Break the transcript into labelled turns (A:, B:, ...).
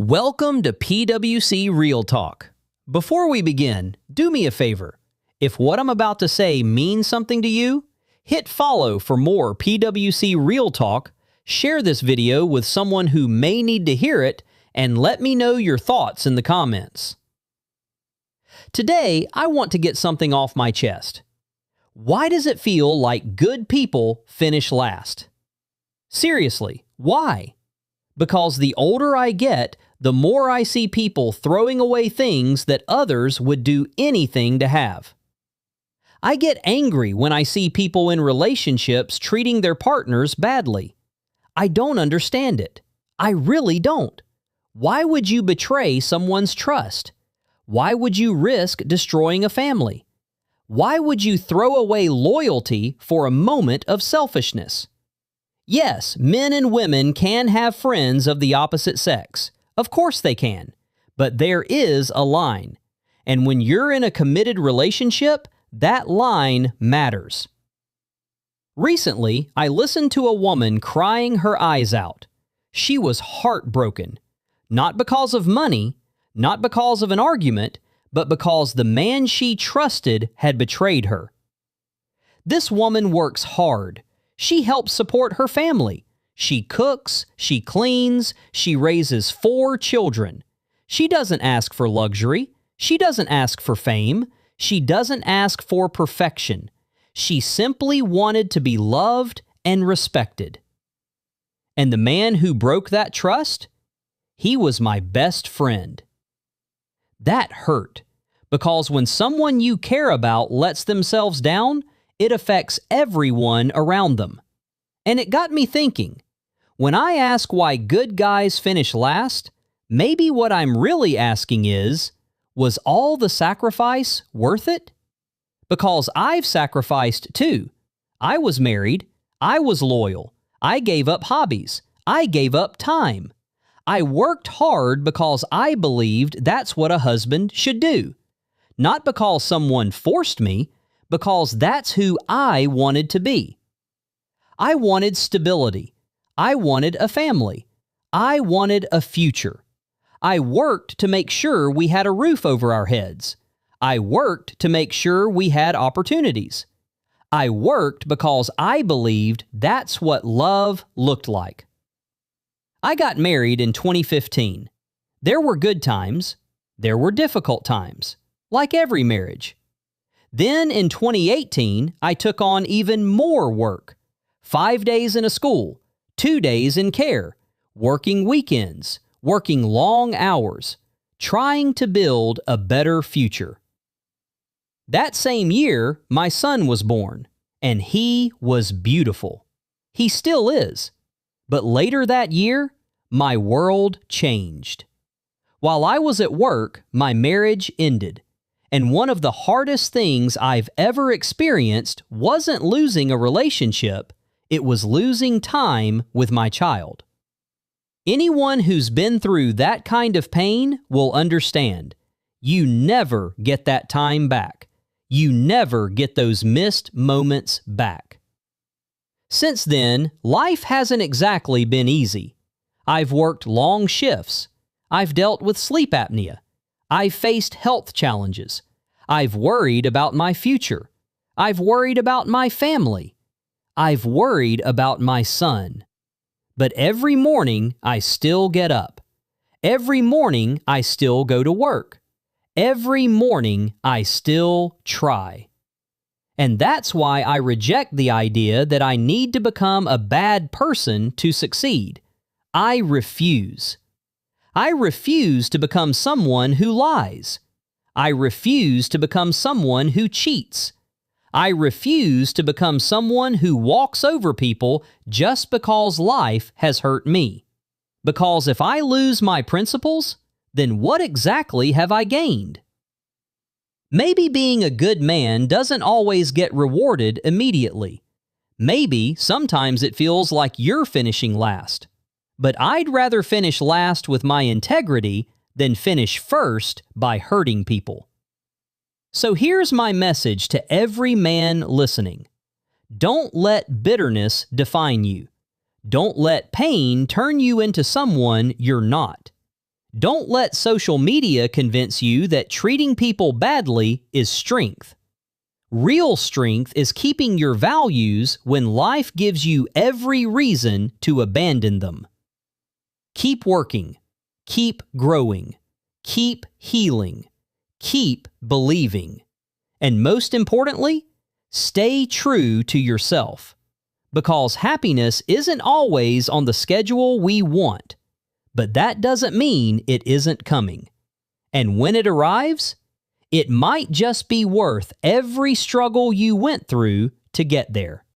A: Welcome to PWC Real Talk. Before we begin, do me a favor. If what I'm about to say means something to you, hit follow for more PWC Real Talk, share this video with someone who may need to hear it, and let me know your thoughts in the comments. Today, I want to get something off my chest. Why does it feel like good people finish last? Seriously, why? Because the older I get, the more I see people throwing away things that others would do anything to have. I get angry when I see people in relationships treating their partners badly. I don't understand it. I really don't. Why would you betray someone's trust? Why would you risk destroying a family? Why would you throw away loyalty for a moment of selfishness? Yes, men and women can have friends of the opposite sex. Of course they can. But there is a line. And when you're in a committed relationship, that line matters. Recently, I listened to a woman crying her eyes out. She was heartbroken. Not because of money, not because of an argument, but because the man she trusted had betrayed her. This woman works hard. She helps support her family. She cooks, she cleans, she raises 4 children. She doesn't ask for luxury. She doesn't ask for fame. She doesn't ask for perfection. She simply wanted to be loved and respected. And the man who broke that trust? He was my best friend. That hurt, because when someone you care about lets themselves down, it affects everyone around them. And it got me thinking. When I ask why good guys finish last, maybe what I'm really asking is, was all the sacrifice worth it? Because I've sacrificed too. I was married. I was loyal. I gave up hobbies. I gave up time. I worked hard because I believed that's what a husband should do. Not because someone forced me, because that's who I wanted to be. I wanted stability. I wanted a family. I wanted a future. I worked to make sure we had a roof over our heads. I worked to make sure we had opportunities. I worked because I believed that's what love looked like. I got married in 2015. There were good times. There were difficult times, like every marriage. Then in 2018, I took on even more work. 5 days in a school, 2 days in care, working weekends, working long hours, trying to build a better future. That same year, my son was born, and he was beautiful. He still is. But later that year, my world changed. While I was at work, my marriage ended. And one of the hardest things I've ever experienced wasn't losing a relationship, it was losing time with my child. Anyone who's been through that kind of pain will understand. You never get that time back. You never get those missed moments back. Since then, life hasn't exactly been easy. I've worked long shifts. I've dealt with sleep apnea. I've faced health challenges. I've worried about my future. I've worried about my family. I've worried about my son. But every morning, I still get up. Every morning, I still go to work. Every morning, I still try. And that's why I reject the idea that I need to become a bad person to succeed. I refuse. I refuse to become someone who lies. I refuse to become someone who cheats. I refuse to become someone who walks over people just because life has hurt me. Because if I lose my principles, then what exactly have I gained? Maybe being a good man doesn't always get rewarded immediately. Maybe sometimes it feels like you're finishing last. But I'd rather finish last with my integrity than finish first by hurting people. So here's my message to every man listening. Don't let bitterness define you. Don't let pain turn you into someone you're not. Don't let social media convince you that treating people badly is strength. Real strength is keeping your values when life gives you every reason to abandon them. Keep working. Keep growing. Keep healing. Keep believing. And most importantly, stay true to yourself. Because happiness isn't always on the schedule we want, but that doesn't mean it isn't coming. And when it arrives, it might just be worth every struggle you went through to get there.